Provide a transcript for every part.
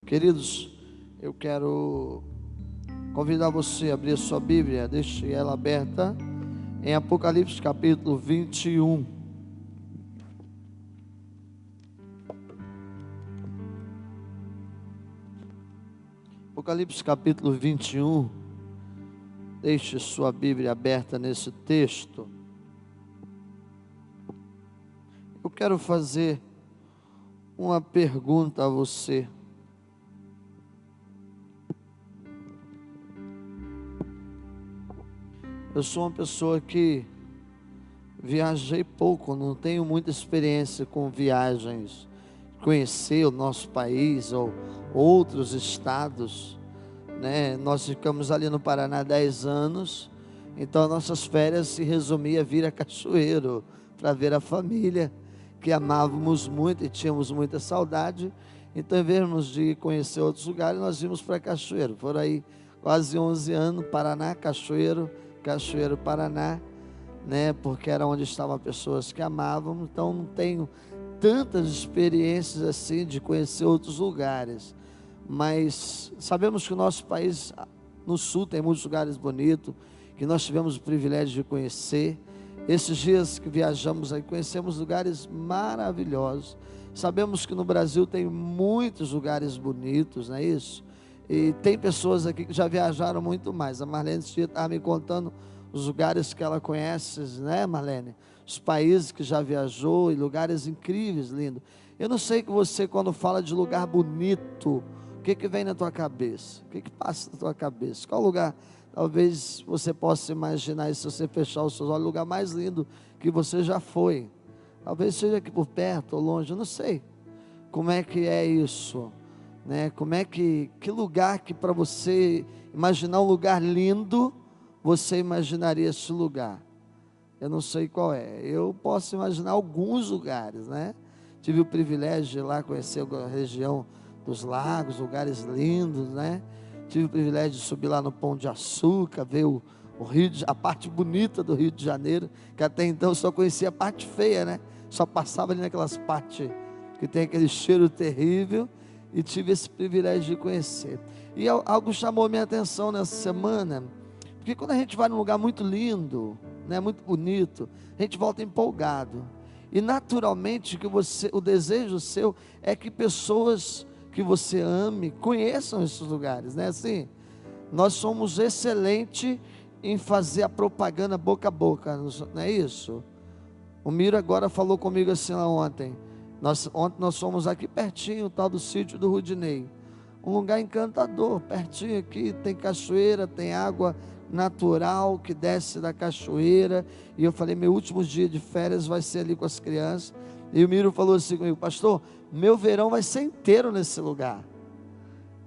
Queridos, eu quero convidar você a abrir a sua Bíblia, deixe ela aberta em Apocalipse capítulo 21. Apocalipse capítulo 21, deixe sua Bíblia aberta nesse texto. Eu quero fazer uma pergunta a você. Eu sou uma pessoa que viajei pouco, não tenho muita experiência com viagens, conhecer o nosso país ou outros estados, né? Nós ficamos ali no Paraná 10 anos, então nossas férias se resumia a vir a Cachoeiro para ver a família, que amávamos muito e tínhamos muita saudade. Então, em vez de conhecer outros lugares, nós vimos para Cachoeiro. Foram aí quase 11 anos, Paraná, Cachoeiro, Paraná, né? Porque era onde estavam pessoas que amavam. Então não tenho tantas experiências assim de conhecer outros lugares, mas sabemos que o nosso país no sul tem muitos lugares bonitos, que nós tivemos o privilégio de conhecer. Esses dias que viajamos aí, conhecemos lugares maravilhosos. Sabemos que no Brasil tem muitos lugares bonitos, não é isso? E tem pessoas aqui que já viajaram muito mais. A Marlene estava me contando os lugares que ela conhece, né, Marlene? Os países que já viajou e lugares incríveis, lindos. Eu não sei que você, quando fala de lugar bonito, o que vem na tua cabeça? O que passa na tua cabeça? Qual lugar? Talvez você possa imaginar isso, se você fechar os seus olhos, o lugar mais lindo que você já foi. Talvez seja aqui por perto ou longe, eu não sei. Como é que é isso? Né? Como é que lugar que para você imaginar um lugar lindo, você imaginaria esse lugar? Eu não sei qual é. Eu posso imaginar alguns lugares, né? Tive o privilégio de ir lá conhecer a região dos lagos, lugares lindos, né? Tive o privilégio de subir lá no Pão de Açúcar, ver o Rio a parte bonita do Rio de Janeiro, que até então eu só conhecia a parte feia, né? Só passava ali naquelas partes que tem aquele cheiro terrível. E tive esse privilégio de conhecer. E algo chamou minha atenção nessa semana, porque quando a gente vai num lugar muito lindo, né, muito bonito, a gente volta empolgado. E naturalmente o desejo seu é que pessoas que você ame conheçam esses lugares, né? Assim, nós somos excelentes em fazer a propaganda boca a boca, não é isso? O Miro agora falou comigo assim lá ontem. Ontem nós fomos aqui pertinho, tal do sítio do Rudinei, um lugar encantador, pertinho aqui, tem cachoeira, tem água natural que desce da cachoeira, e eu falei, meu último dia de férias vai ser ali com as crianças, e o Miro falou assim comigo, pastor, meu verão vai ser inteiro nesse lugar.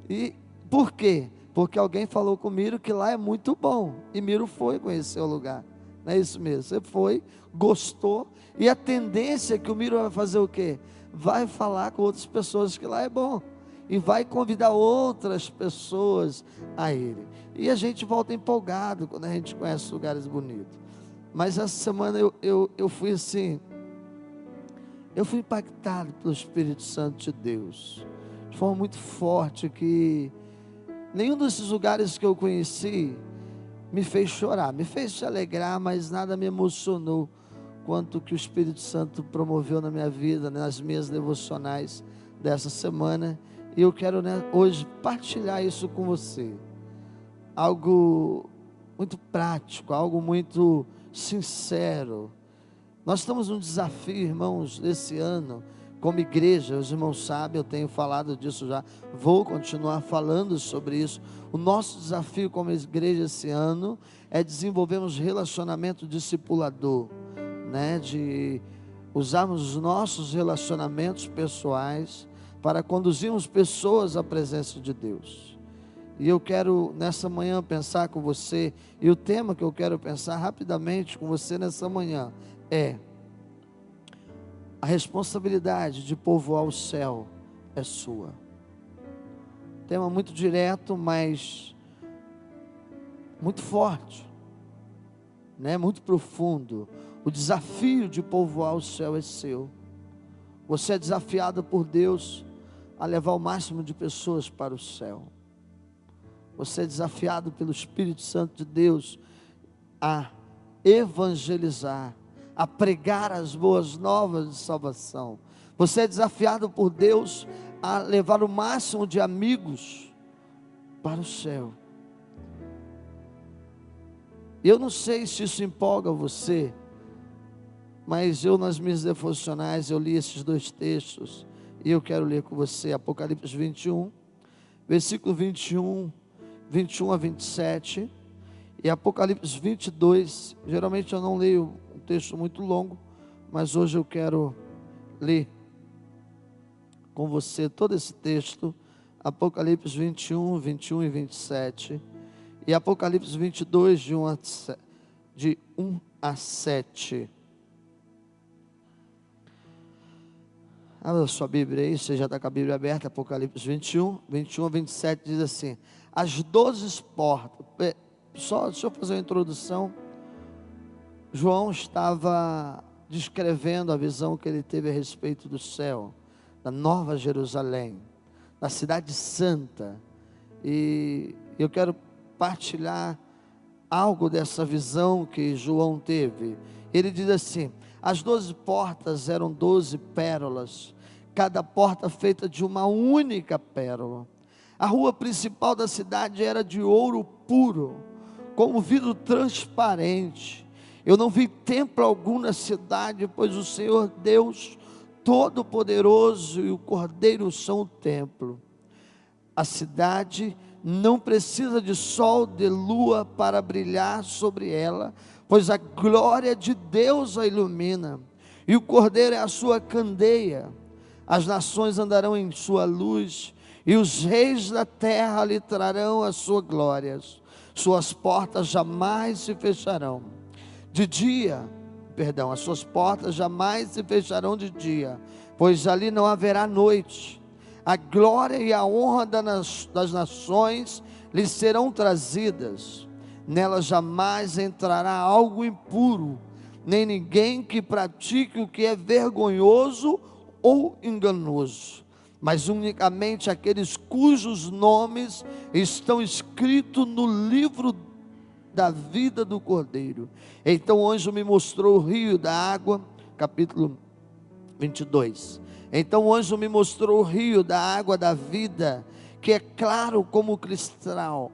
E por quê? Porque alguém falou com o Miro que lá é muito bom, e Miro foi conhecer o lugar. Não é isso mesmo, você foi, gostou, e a tendência é que o Miro vai fazer o quê? Vai falar com outras pessoas que lá é bom, e vai convidar outras pessoas a ele, e a gente volta empolgado quando a gente conhece lugares bonitos. Mas essa semana eu fui assim, eu fui impactado pelo Espírito Santo de Deus, de forma muito forte, que nenhum desses lugares que eu conheci me fez chorar, me fez se alegrar, mas nada me emocionou quanto que o Espírito Santo promoveu na minha vida, nas minhas devocionais dessa semana. E eu quero, né, hoje partilhar isso com você, algo muito prático, algo muito sincero. Nós estamos num desafio, irmãos, esse ano, como igreja. Os irmãos sabem, eu tenho falado disso já, vou continuar falando sobre isso. O nosso desafio como igreja esse ano é desenvolvermos relacionamento discipulador, né? De usarmos os nossos relacionamentos pessoais para conduzirmos pessoas à presença de Deus. E eu quero nessa manhã pensar com você, e o tema que eu quero pensar rapidamente com você nessa manhã é: a responsabilidade de povoar o céu é sua. Tema muito direto, mas muito forte, né? Muito profundo. O desafio de povoar o céu é seu. Você é desafiado por Deus a levar o máximo de pessoas para o céu. Você é desafiado pelo Espírito Santo de Deus a evangelizar, a pregar as boas novas de salvação. Você é desafiado por Deus a levar o máximo de amigos para o céu. Eu não sei se isso empolga você, mas eu nas minhas devocionais eu li esses dois textos e eu quero ler com você Apocalipse 21, versículo 21 a 27 e Apocalipse 22. Geralmente eu não leio um texto muito longo, mas hoje eu quero ler com você todo esse texto, Apocalipse 21 e 27 e Apocalipse 22 de 1 a 7. Abra sua Bíblia aí, você já está com a Bíblia aberta. Apocalipse 21 a 27 diz assim: as 12 portas. Deixa eu fazer uma introdução. João estava descrevendo a visão que ele teve a respeito do céu, da Nova Jerusalém, da cidade santa, e eu quero partilhar algo dessa visão que João teve. Ele diz assim: as 12 portas eram 12 pérolas, cada porta feita de uma única pérola. A rua principal da cidade era de ouro puro, como vidro transparente. Eu não vi templo algum na cidade, pois o Senhor Deus Todo-Poderoso e o Cordeiro são o templo. A cidade não precisa de sol, de lua para brilhar sobre ela, pois a glória de Deus a ilumina, e o Cordeiro é a sua candeia. As nações andarão em sua luz, e os reis da terra lhe trarão a sua glória. Suas portas jamais se fecharão as suas portas jamais se fecharão de dia, pois ali não haverá noite. A glória e a honra das nações lhe serão trazidas. Nela jamais entrará algo impuro, nem ninguém que pratique o que é vergonhoso ou enganoso, mas unicamente aqueles cujos nomes estão escritos no livro da vida do Cordeiro. Então o anjo me mostrou o rio da água, capítulo 22. Então o anjo me mostrou o rio da água da vida, que é claro como cristal,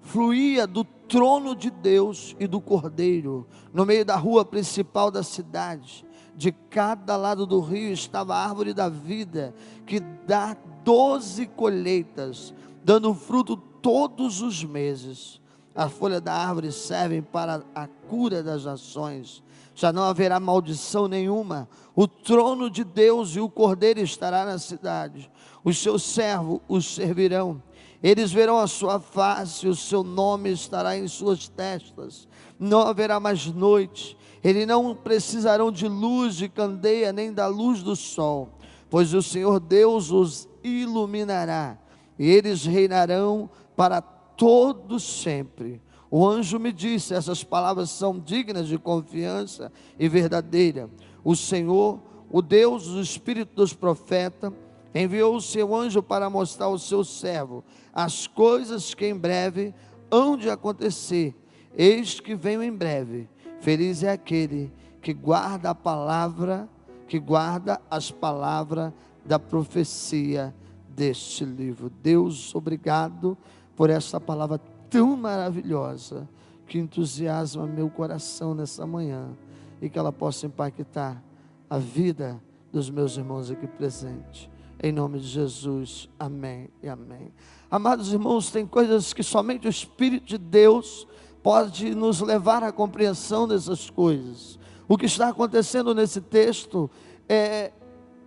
fluía do trono de Deus e do Cordeiro, no meio da rua principal da cidade. De cada lado do rio estava a árvore da vida, que dá 12 colheitas, dando fruto todos os meses. A folha da árvore serve para a cura das nações. Já não haverá maldição nenhuma. O trono de Deus e o Cordeiro estará na cidade. Os seus servos os servirão. Eles verão a sua face, o seu nome estará em suas testas. Não haverá mais noite. Eles não precisarão de luz de candeia, nem da luz do sol, pois o Senhor Deus os iluminará, e eles reinarão para todos sempre. O anjo me disse: essas palavras são dignas de confiança e verdadeira. O Senhor, o Deus do Espírito dos profetas, enviou o seu anjo para mostrar ao seu servo as coisas que em breve hão de acontecer. Eis que venho em breve. Feliz é aquele que guarda a palavra, que guarda as palavras da profecia deste livro. Deus, obrigado por essa palavra tão maravilhosa, que entusiasma meu coração nessa manhã, e que ela possa impactar a vida dos meus irmãos aqui presentes. Em nome de Jesus, amém e amém. Amados irmãos, tem coisas que somente o Espírito de Deus pode nos levar à compreensão dessas coisas. O que está acontecendo nesse texto é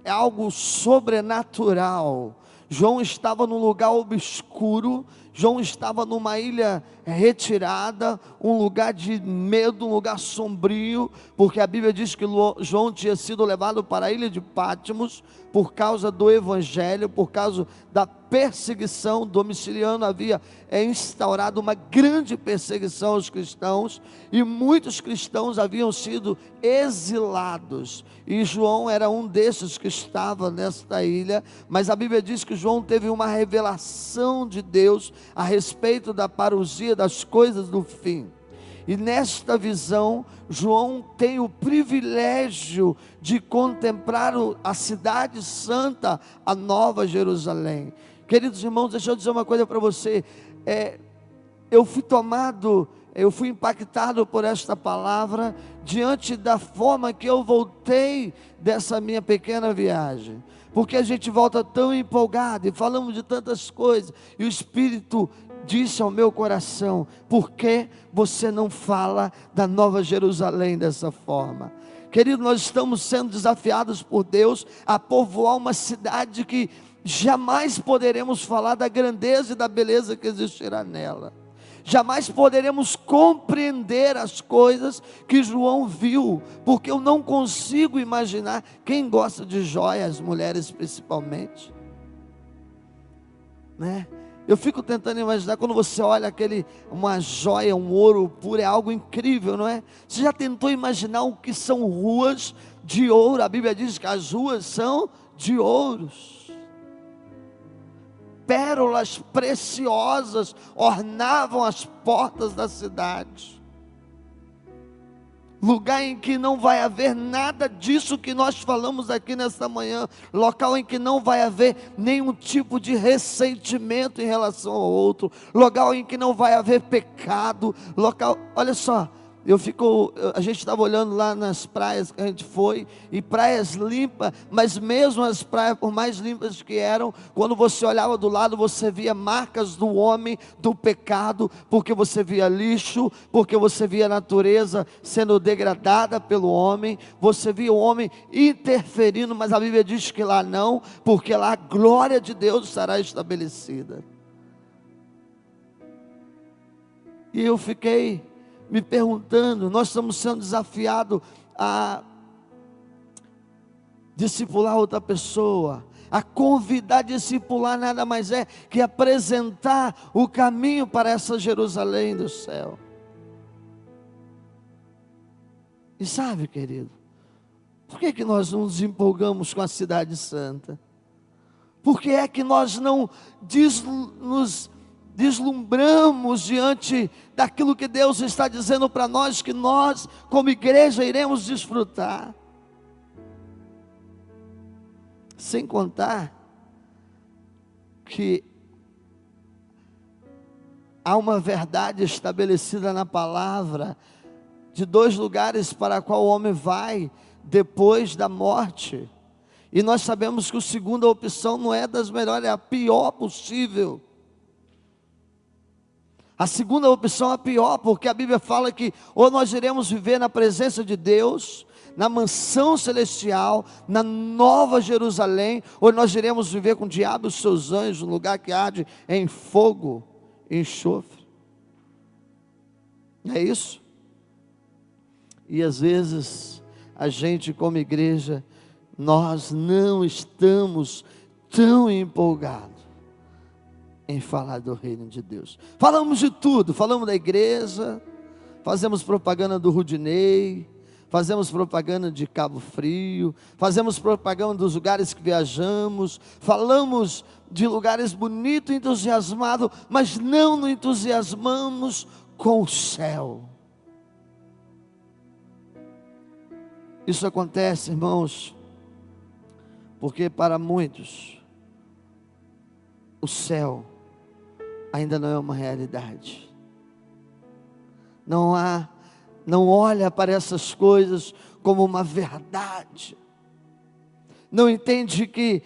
algo sobrenatural. João estava num lugar obscuro, João estava numa ilha retirada, um lugar de medo, um lugar sombrio, porque a Bíblia diz que João tinha sido levado para a ilha de Patmos por causa do evangelho, por causa da perseguição. Domiciano havia instaurado uma grande perseguição aos cristãos, e muitos cristãos haviam sido exilados, e João era um desses que estava nesta ilha. Mas a Bíblia diz que João teve uma revelação de Deus a respeito da parousia, das coisas do fim. E nesta visão, João tem o privilégio de contemplar a cidade santa, a Nova Jerusalém. Queridos irmãos, deixa eu dizer uma coisa para você. Eu fui impactado por esta palavra, diante da forma que eu voltei dessa minha pequena viagem. Porque a gente volta tão empolgado, e falamos de tantas coisas, e o Espírito disse ao meu coração: por que você não fala da Nova Jerusalém dessa forma? Querido, nós estamos sendo desafiados por Deus a povoar uma cidade que jamais poderemos falar da grandeza e da beleza que existirá nela. Jamais poderemos compreender as coisas que João viu, porque eu não consigo imaginar. Quem gosta de joias, mulheres principalmente, né? Eu fico tentando imaginar, quando você olha uma joia, um ouro puro, é algo incrível, não é? Você já tentou imaginar o que são ruas de ouro? A Bíblia diz que as ruas são de ouros. Pérolas preciosas ornavam as portas da cidade. Lugar em que não vai haver nada disso que nós falamos aqui nesta manhã. Local em que não vai haver nenhum tipo de ressentimento em relação ao outro. Local em que não vai haver pecado. Local, olha só, a gente estava olhando lá nas praias que a gente foi, e praias limpas, mas mesmo as praias, por mais limpas que eram, quando você olhava do lado, você via marcas do homem, do pecado, porque você via lixo, porque você via a natureza sendo degradada pelo homem, você via o homem interferindo, mas a Bíblia diz que lá não, porque lá a glória de Deus estará estabelecida. E eu fiquei me perguntando, nós estamos sendo desafiados a discipular outra pessoa, a convidar a discipular, nada mais é que apresentar o caminho para essa Jerusalém do céu. E sabe, querido, por que nós não nos com a cidade santa? Por que é que nós não nos deslumbramos diante daquilo que Deus está dizendo para nós, que nós como igreja iremos desfrutar? Sem contar que há uma verdade estabelecida na palavra, de 2 lugares para qual o homem vai depois da morte, e nós sabemos que a segunda opção não é das melhores, é a pior possível. A segunda opção é a pior, porque a Bíblia fala que ou nós iremos viver na presença de Deus, na mansão celestial, na Nova Jerusalém, ou nós iremos viver com o diabo e os seus anjos, no lugar que arde em fogo e enxofre. É isso? E às vezes, a gente como igreja, nós não estamos tão empolgados em falar do reino de Deus. Falamos de tudo, falamos da igreja, fazemos propaganda do Rudinei, fazemos propaganda de Cabo Frio, fazemos propaganda dos lugares que viajamos, falamos de lugares bonitos, entusiasmados, mas não nos entusiasmamos com o céu. Isso acontece, irmãos, porque para muitos o céu ainda não é uma realidade. Não olha para essas coisas como uma verdade. Não entende que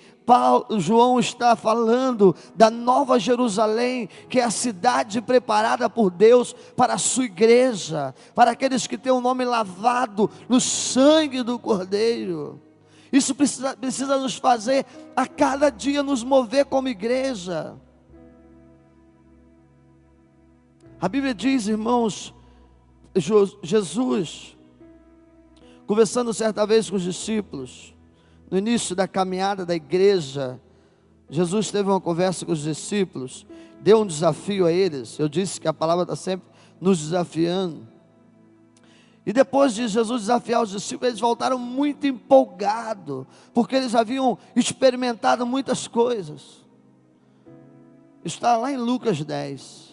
João está falando da Nova Jerusalém, que é a cidade preparada por Deus para a sua igreja, para aqueles que têm o nome lavado no sangue do Cordeiro. Isso precisa nos fazer a cada dia nos mover como igreja. A Bíblia diz, irmãos, Jesus, conversando certa vez com os discípulos, no início da caminhada da igreja, Jesus teve uma conversa com os discípulos, deu um desafio a eles. Eu disse que a palavra está sempre nos desafiando. E depois de Jesus desafiar os discípulos, eles voltaram muito empolgados, porque eles haviam experimentado muitas coisas. Está lá em Lucas 10.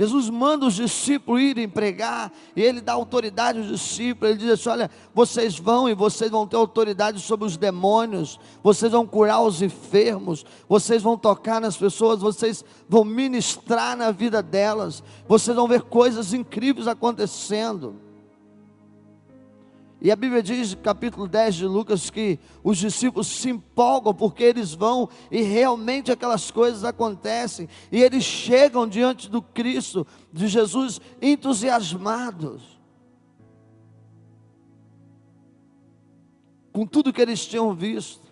Jesus manda os discípulos irem pregar, e Ele dá autoridade aos discípulos. Ele diz assim: olha, vocês vão e vocês vão ter autoridade sobre os demônios, vocês vão curar os enfermos, vocês vão tocar nas pessoas, vocês vão ministrar na vida delas, vocês vão ver coisas incríveis acontecendo. E a Bíblia diz, no capítulo 10 de Lucas, que os discípulos se empolgam porque eles vão e realmente aquelas coisas acontecem. E eles chegam diante do Cristo, de Jesus, entusiasmados com tudo que eles tinham visto.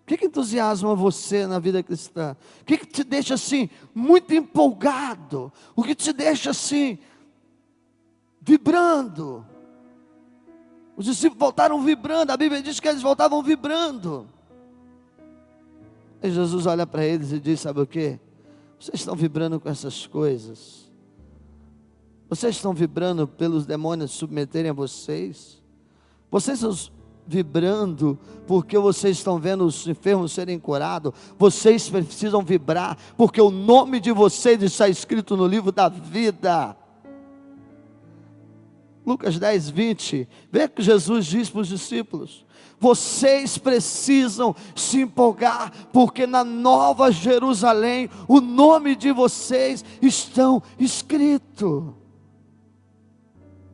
O que entusiasma você na vida cristã? O que te deixa assim, muito empolgado? O que te deixa assim, vibrando? Os discípulos voltaram vibrando, a Bíblia diz que eles voltavam vibrando. E Jesus olha para eles e diz: sabe o que? Vocês estão vibrando com essas coisas? Vocês estão vibrando pelos demônios submeterem a vocês? Vocês estão vibrando porque vocês estão vendo os enfermos serem curados? Vocês precisam vibrar porque o nome de vocês está escrito no livro da vida. Lucas 10, 20, vê o que Jesus diz para os discípulos: vocês precisam se empolgar, porque na Nova Jerusalém, o nome de vocês estão escrito.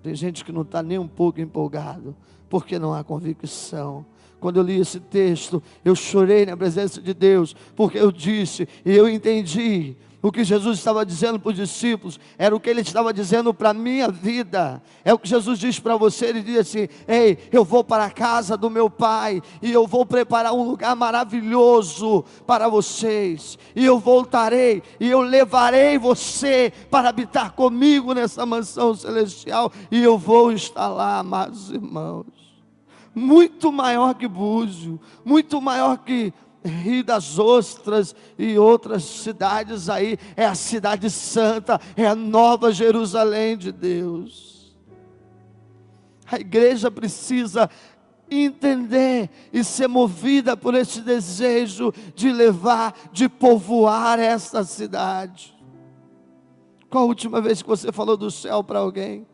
Tem gente que não está nem um pouco empolgado, porque não há convicção. Quando eu li esse texto, eu chorei na presença de Deus, porque eu disse, e eu entendi, o que Jesus estava dizendo para os discípulos, era o que Ele estava dizendo para a minha vida. É o que Jesus diz para você. Ele diz assim: ei, eu vou para a casa do meu Pai, e eu vou preparar um lugar maravilhoso para vocês, e eu voltarei, e eu levarei você para habitar comigo nessa mansão celestial, e eu vou estar lá, amados irmãos. Muito maior que Búzios, muito maior que Rio das Ostras e outras cidades aí. É a cidade santa, é a Nova Jerusalém de Deus. A igreja precisa entender e ser movida por esse desejo de levar, de povoar essa cidade. Qual a última vez que você falou do céu para alguém?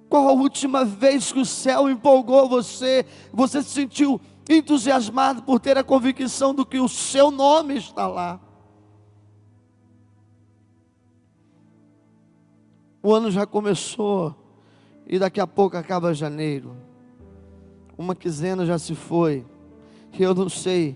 Qual a última vez que o céu empolgou você? Você se sentiu entusiasmado por ter a convicção do que o seu nome está lá? O ano já começou e daqui a pouco acaba janeiro. Uma quinzena já se foi, e eu não sei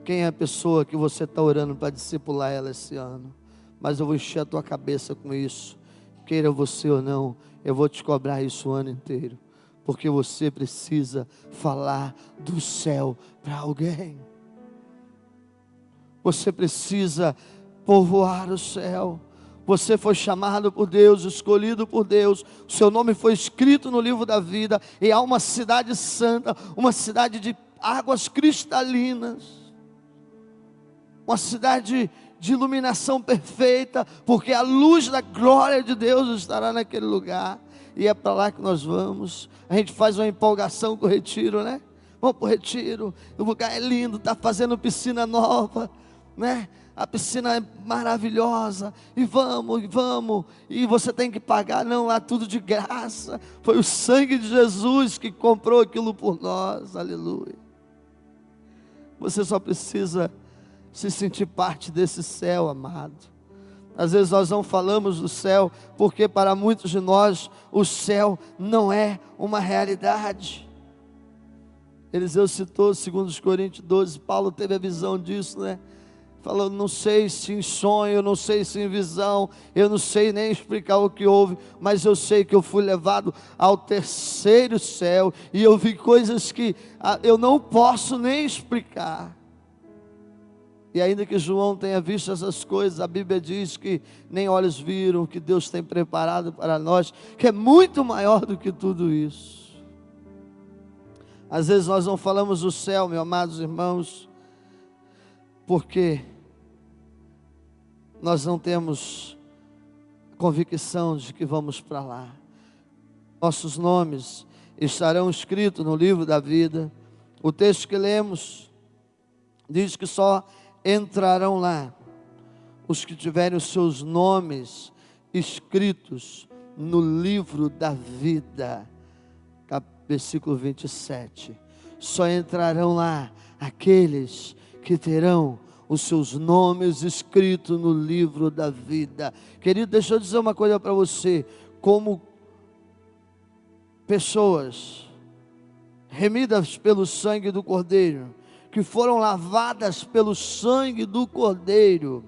quem é a pessoa que você está orando para discipular ela esse ano, mas eu vou encher a tua cabeça com isso. Queira você ou não, eu vou te cobrar isso o ano inteiro, porque você precisa falar do céu para alguém. Você precisa povoar o céu. Você foi chamado por Deus, escolhido por Deus. O seu nome foi escrito no livro da vida. E há uma cidade santa, uma cidade de águas cristalinas, uma cidade de iluminação perfeita, porque a luz da glória de Deus estará naquele lugar. E é para lá que nós vamos. A gente faz uma empolgação com o retiro, né? Vamos para o retiro, o lugar é lindo, está fazendo piscina nova, né? A piscina é maravilhosa, e vamos, e você tem que pagar. Não, lá tudo de graça. Foi o sangue de Jesus que comprou aquilo por nós, aleluia. Você só precisa se sentir parte desse céu, amado. Às vezes nós não falamos do céu, porque para muitos de nós o céu não é uma realidade. Eliseu citou 2 Coríntios 12, Paulo teve a visão disso, né? Falou: não sei se em sonho, eu não sei se em visão, eu não sei nem explicar o que houve, mas eu sei que eu fui levado ao terceiro céu, e eu vi coisas que eu não posso nem explicar. E ainda que João tenha visto essas coisas, a Bíblia diz que nem olhos viram o que Deus tem preparado para nós, que é muito maior do que tudo isso. Às vezes nós não falamos do céu, meus amados irmãos, porque nós não temos convicção de que vamos para lá. Nossos nomes estarão escritos no livro da vida. O texto que lemos diz que só entrarão lá os que tiverem os seus nomes escritos no livro da vida. Versículo 27. Só entrarão lá aqueles que terão os seus nomes escritos no livro da vida. Querido, deixa eu dizer uma coisa para você. Como pessoas remidas pelo sangue do Cordeiro, que foram lavadas pelo sangue do Cordeiro,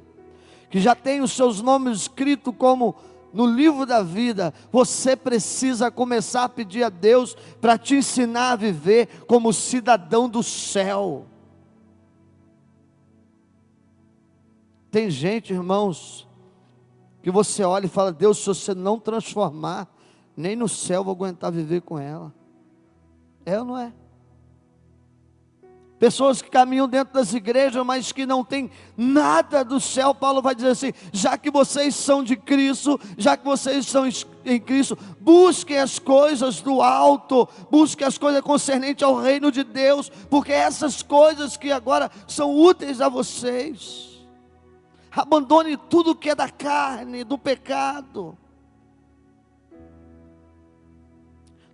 que já tem os seus nomes escritos como no livro da vida, você precisa começar a pedir a Deus para te ensinar a viver como cidadão do céu. Tem gente, irmãos, que você olha e fala: Deus, se você não transformar, nem no céu vou aguentar viver com ela. É ou não é? Pessoas que caminham dentro das igrejas, mas que não tem nada do céu. Paulo vai dizer assim: já que vocês são de Cristo, já que vocês estão em Cristo, busquem as coisas do alto, busquem as coisas concernentes ao reino de Deus, porque essas coisas que agora são úteis a vocês. Abandone tudo que é da carne, do pecado.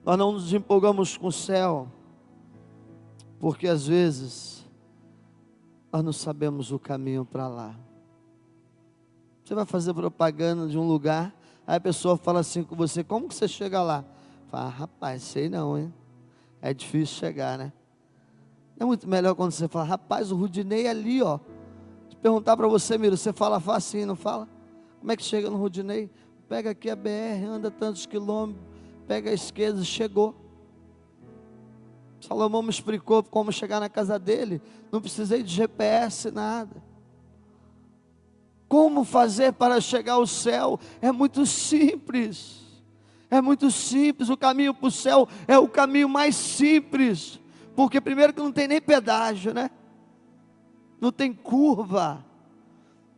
Nós não nos empolgamos com o céu, porque às vezes nós não sabemos o caminho para lá. Você vai fazer propaganda de um lugar, aí a pessoa fala assim com você: como que você chega lá? Fala: rapaz, sei não, hein? É difícil chegar, né? É muito melhor quando você fala: rapaz, o Rudinei é ali, ó. Se perguntar para você, Miro, você fala facinho, não fala? Como é que chega no Rudinei? Pega aqui a BR, anda tantos quilômetros, pega a esquerda, chegou. Salomão me explicou como chegar na casa dele. Não precisei de GPS, nada. Como fazer para chegar ao céu? É muito simples. É muito simples. O caminho para o céu é o caminho mais simples. Porque primeiro que não tem nem pedágio, né? Não tem curva.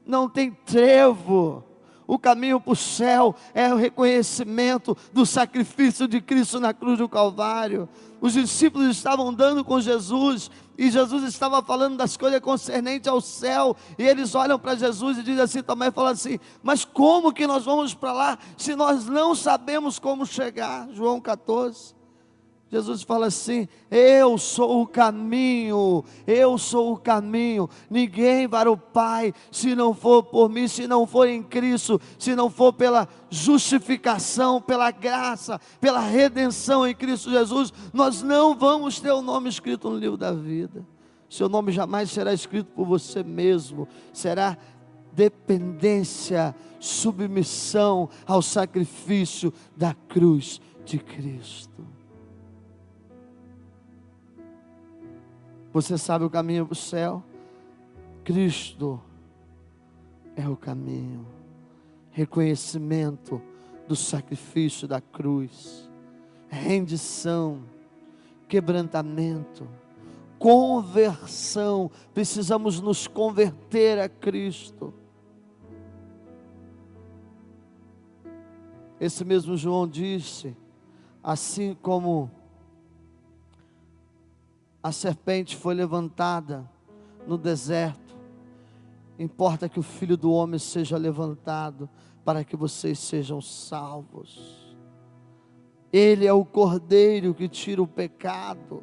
Não tem trevo. O caminho para o céu é o reconhecimento do sacrifício de Cristo na cruz do Calvário. Os discípulos estavam andando com Jesus, e Jesus estava falando das coisas concernentes ao céu, e eles olham para Jesus e dizem assim, também falam assim: mas como que nós vamos para lá, se nós não sabemos como chegar? João 14, Jesus fala assim: eu sou o caminho, eu sou o caminho, ninguém vai ao Pai se não for por mim, se não for em Cristo, se não for pela justificação, pela graça, pela redenção em Cristo Jesus, nós não vamos ter o nome escrito no livro da vida. Seu nome jamais será escrito por você mesmo, será dependência, submissão ao sacrifício da cruz de Cristo. Você sabe o caminho para o céu? Cristo é o caminho. Reconhecimento do sacrifício da cruz, rendição, quebrantamento, conversão. Precisamos nos converter a Cristo. Esse mesmo João disse: assim como a serpente foi levantada no deserto, importa que o Filho do Homem seja levantado, para que vocês sejam salvos. Ele é o Cordeiro que tira o pecado.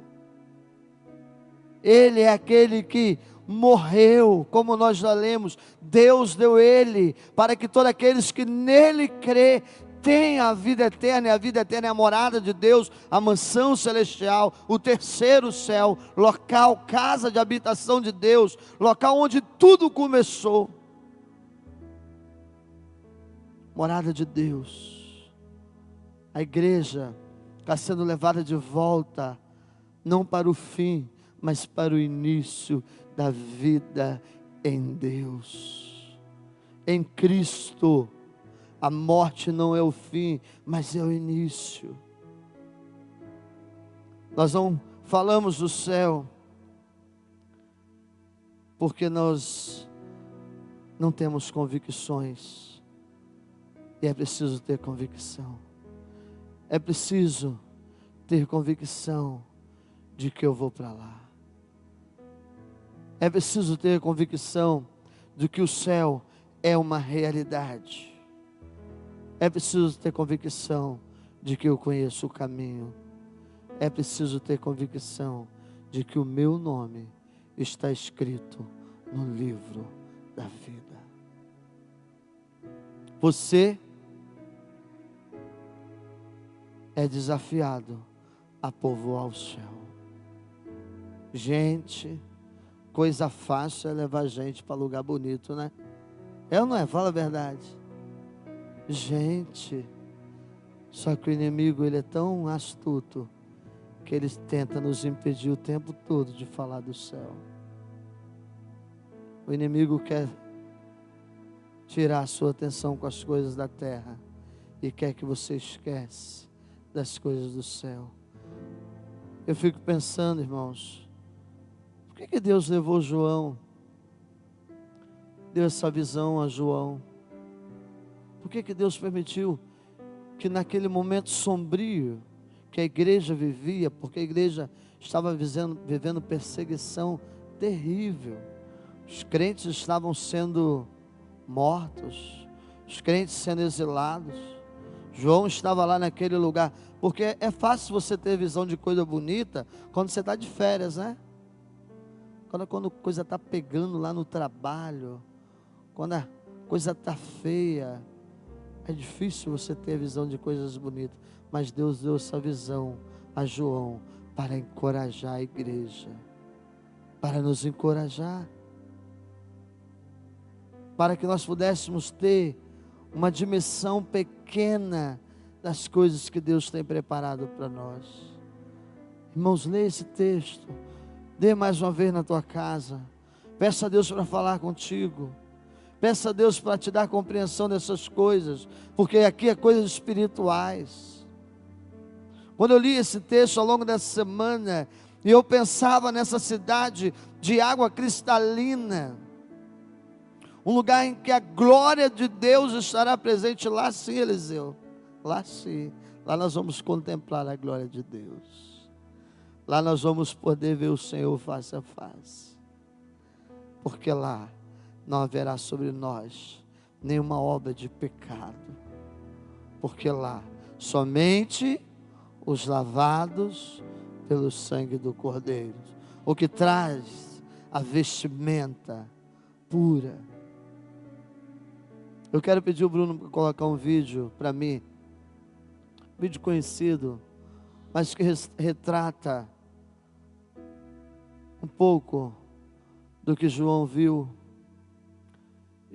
Ele é aquele que morreu, como nós já lemos. Deus deu Ele, para que todos aqueles que nele crê tenha a vida eterna, e a vida eterna é a morada de Deus, a mansão celestial, o terceiro céu, local, casa de habitação de Deus, local onde tudo começou. Morada de Deus. A igreja está sendo levada de volta, não para o fim, mas para o início da vida em Deus, em Cristo. A morte não é o fim, mas é o início. Nós não falamos do céu porque nós não temos convicções. E é preciso ter convicção. É preciso ter convicção de que eu vou para lá. É preciso ter convicção de que o céu é uma realidade. É preciso ter convicção de que eu conheço o caminho. É preciso ter convicção de que o meu nome está escrito no livro da vida. Você é desafiado a povoar o céu. Gente, coisa fácil é levar gente para lugar bonito, né? É ou não é? Fala a verdade. Gente, só que o inimigo, ele é tão astuto que ele tenta nos impedir o tempo todo de falar do céu. O inimigo quer tirar a sua atenção com as coisas da terra e quer que você esquece das coisas do céu. Eu fico pensando, irmãos, por que Deus levou João? Deu essa visão a João? Por que Deus permitiu que naquele momento sombrio que a igreja vivia, porque a igreja estava vivendo perseguição terrível, os crentes estavam sendo mortos, os crentes sendo exilados, João estava lá naquele lugar, porque é fácil você ter visão de coisa bonita quando você está de férias, né? Quando a coisa está pegando lá no trabalho, quando a coisa está feia, é difícil você ter visão de coisas bonitas, mas Deus deu essa visão a João para encorajar a igreja, para nos encorajar, para que nós pudéssemos ter uma dimensão pequena das coisas que Deus tem preparado para nós. Irmãos, leia esse texto, dê mais uma vez na tua casa, peça a Deus para falar contigo. Peça a Deus para te dar compreensão dessas coisas, porque aqui é coisas espirituais. Quando eu li esse texto ao longo dessa semana, e eu pensava nessa cidade de água cristalina, um lugar em que a glória de Deus estará presente, lá sim, Eliseu, lá sim, lá nós vamos contemplar a glória de Deus, lá nós vamos poder ver o Senhor face a face, porque lá não haverá sobre nós nenhuma obra de pecado, porque lá somente os lavados pelo sangue do Cordeiro, o que traz a vestimenta pura. Eu quero pedir o Bruno para colocar um vídeo para mim, vídeo conhecido, mas que retrata um pouco do que João viu.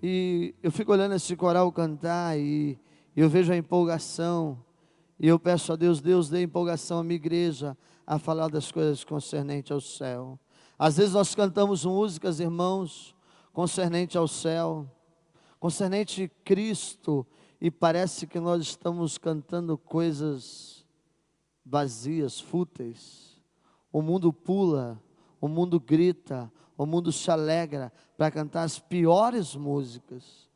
E eu fico olhando esse coral cantar e eu vejo a empolgação, e eu peço a Deus, Deus dê empolgação à minha igreja a falar das coisas concernentes ao céu. Às vezes nós cantamos músicas, irmãos, concernente ao céu, concernente a Cristo, e parece que nós estamos cantando coisas vazias, fúteis. O mundo pula, o mundo grita, o mundo se alegra para cantar as piores músicas,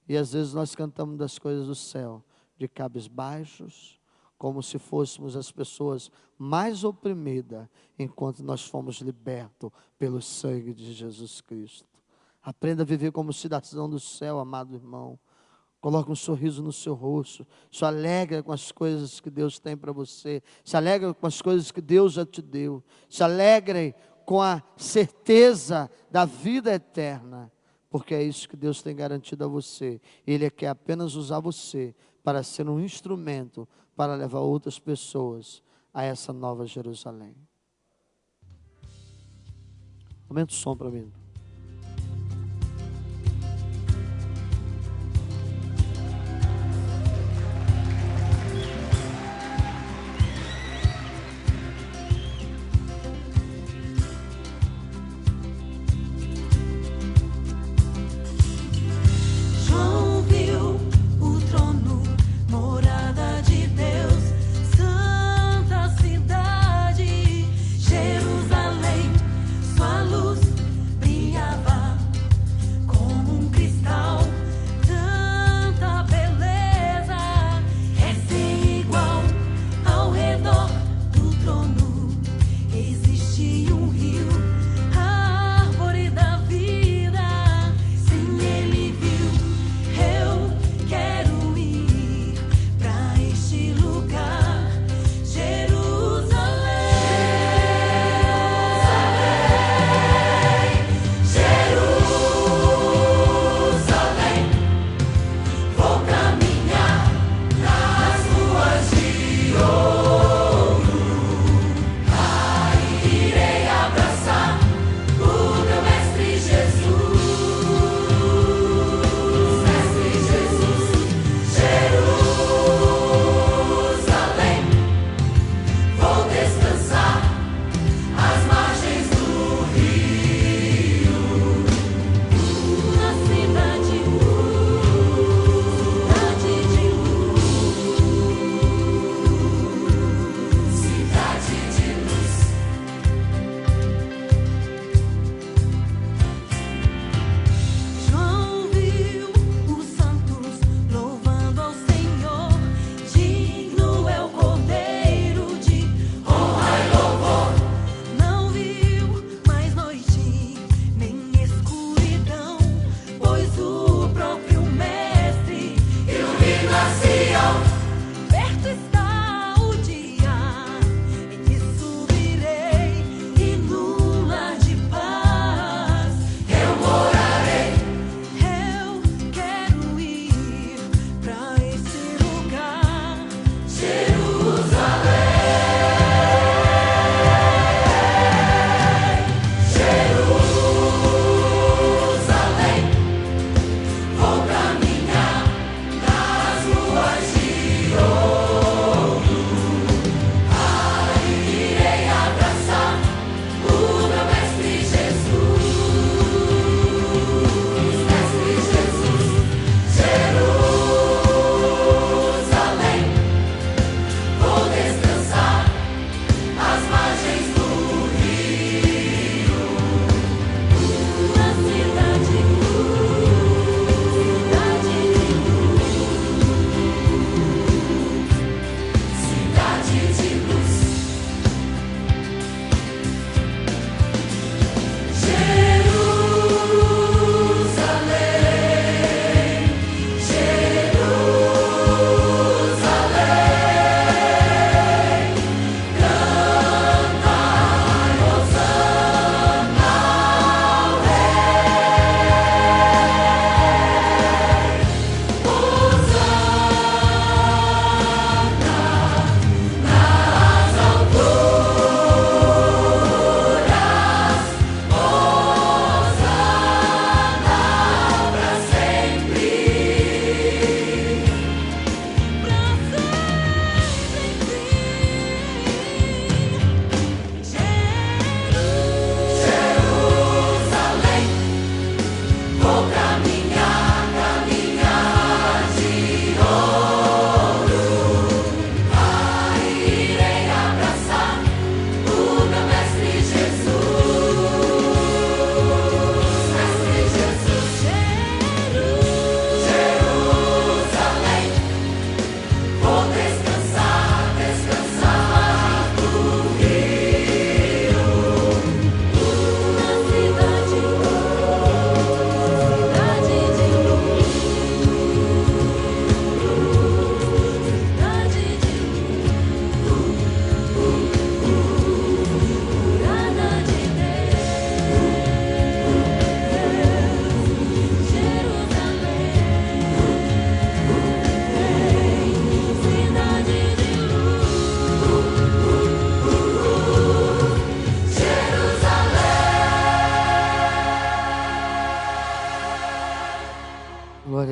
e às vezes nós cantamos das coisas do céu, de cabisbaixos, como se fôssemos as pessoas mais oprimidas, enquanto nós fomos libertos pelo sangue de Jesus Cristo. Aprenda a viver como cidadão do céu, amado irmão. Coloque um sorriso no seu rosto, se alegra com as coisas que Deus tem para você, se alegra com as coisas que Deus já te deu, se alegre com a certeza da vida eterna, porque é isso que Deus tem garantido a você. Ele quer apenas usar você para ser um instrumento para levar outras pessoas a essa nova Jerusalém. Aumenta o som para mim.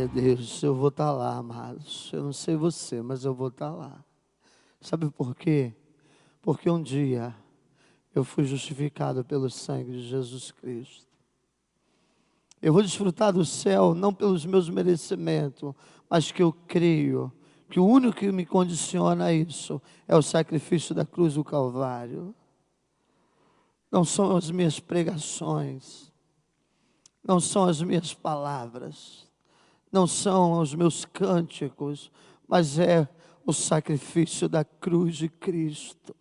Glória a Deus, eu vou estar lá, amados. Eu não sei você, mas eu vou estar lá. Sabe por quê? Porque um dia eu fui justificado pelo sangue de Jesus Cristo. Eu vou desfrutar do céu não pelos meus merecimentos, mas que eu creio que o único que me condiciona a isso é o sacrifício da cruz do Calvário. Não são as minhas pregações, não são as minhas palavras, não são os meus cânticos, mas é o sacrifício da cruz de Cristo.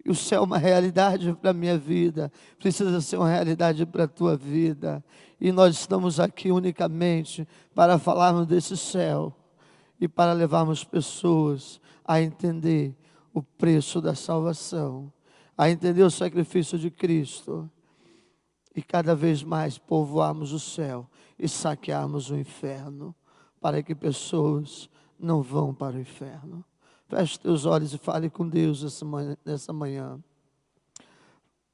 E o céu é uma realidade para a minha vida, precisa ser uma realidade para a tua vida. E nós estamos aqui unicamente para falarmos desse céu e para levarmos pessoas a entender o preço da salvação, a entender o sacrifício de Cristo e cada vez mais povoarmos o céu e saquearmos o inferno, para que pessoas não vão para o inferno. Feche teus olhos e fale com Deus nessa manhã.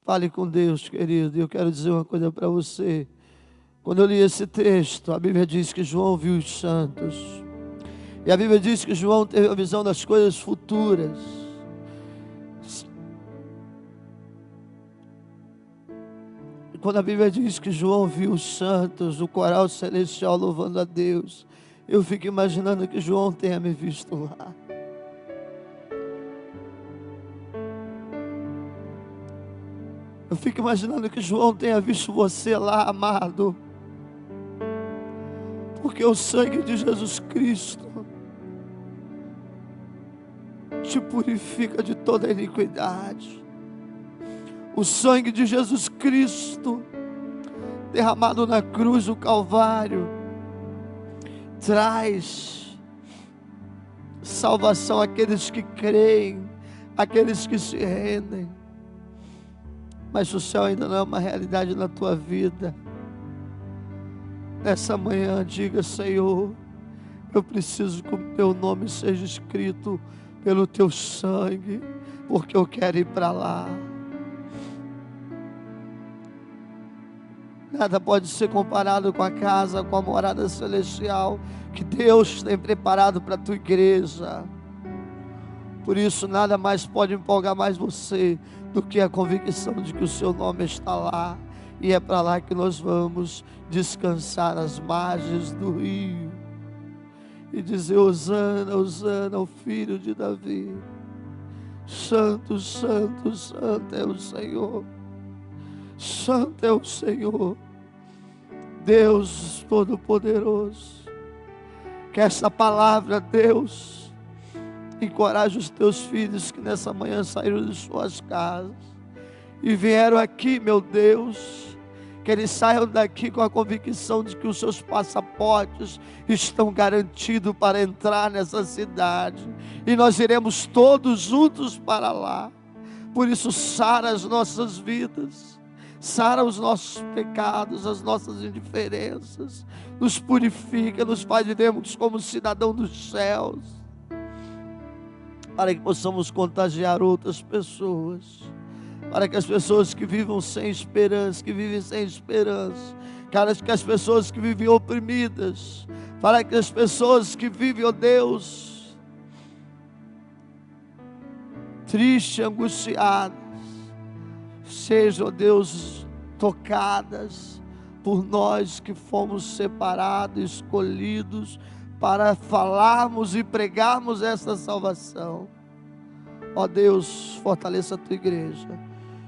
Fale com Deus, querido. E eu quero dizer uma coisa para você. Quando eu li esse texto, a Bíblia diz que João viu os santos. E a Bíblia diz que João teve a visão das coisas futuras. E quando a Bíblia diz que João viu os santos, o coral celestial louvando a Deus, eu fico imaginando que João tenha me visto lá. Eu fico imaginando que João tenha visto você lá, amado. Porque o sangue de Jesus Cristo te purifica de toda iniquidade. O sangue de Jesus Cristo, derramado na cruz do Calvário, traz salvação àqueles que creem, àqueles que se rendem. Mas o céu ainda não é uma realidade na tua vida. Nessa manhã diga: Senhor, eu preciso que o teu nome seja escrito pelo teu sangue, porque eu quero ir para lá. Nada pode ser comparado com a casa, com a morada celestial que Deus tem preparado para a tua igreja. Por isso nada mais pode empolgar mais você do que a convicção de que o seu nome está lá. E é para lá que nós vamos descansar às margens do rio e dizer: Hosana, Hosana, o filho de Davi. Santo, santo, santo é o Senhor. Santo é o Senhor, Deus Todo-Poderoso. Que essa palavra, Deus, encoraje os teus filhos que nessa manhã saíram de suas casas e vieram aqui, meu Deus. Que eles saiam daqui com a convicção de que os seus passaportes estão garantidos para entrar nessa cidade. E nós iremos todos juntos para lá. Por isso, sara as nossas vidas. Sara os nossos pecados, as nossas indiferenças. Nos purifica, nos faz vivermos como cidadão dos céus. Para que possamos contagiar outras pessoas. Para que as pessoas que vivam sem esperança, que vivem sem esperança, para que as pessoas que vivem oprimidas, para que as pessoas que vivem, ó Deus, tristes, angustiadas, sejam, ó Deus, tocadas por nós que fomos separados, escolhidos para falarmos e pregarmos essa salvação. Ó Deus, fortaleça a tua igreja.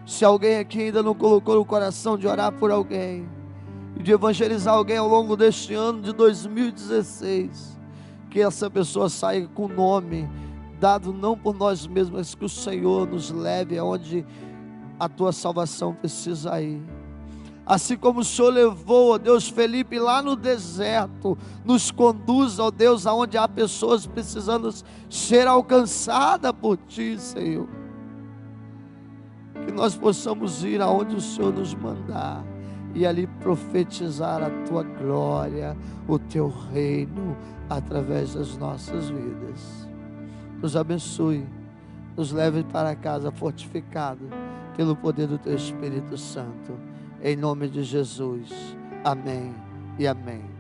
Se alguém aqui ainda não colocou no coração de orar por alguém e de evangelizar alguém ao longo deste ano de 2016, que essa pessoa saia com o nome dado não por nós mesmos, mas que o Senhor nos leve aonde a tua salvação precisa ir. Assim como o Senhor levou, ó Deus, Felipe lá no deserto, nos conduza, ó Deus, aonde há pessoas precisando ser alcançadas por Ti, Senhor. Que nós possamos ir aonde o Senhor nos mandar e ali profetizar a Tua glória, o Teu reino, através das nossas vidas. Nos abençoe, nos leve para casa fortificado pelo poder do Teu Espírito Santo. Em nome de Jesus, amém e amém.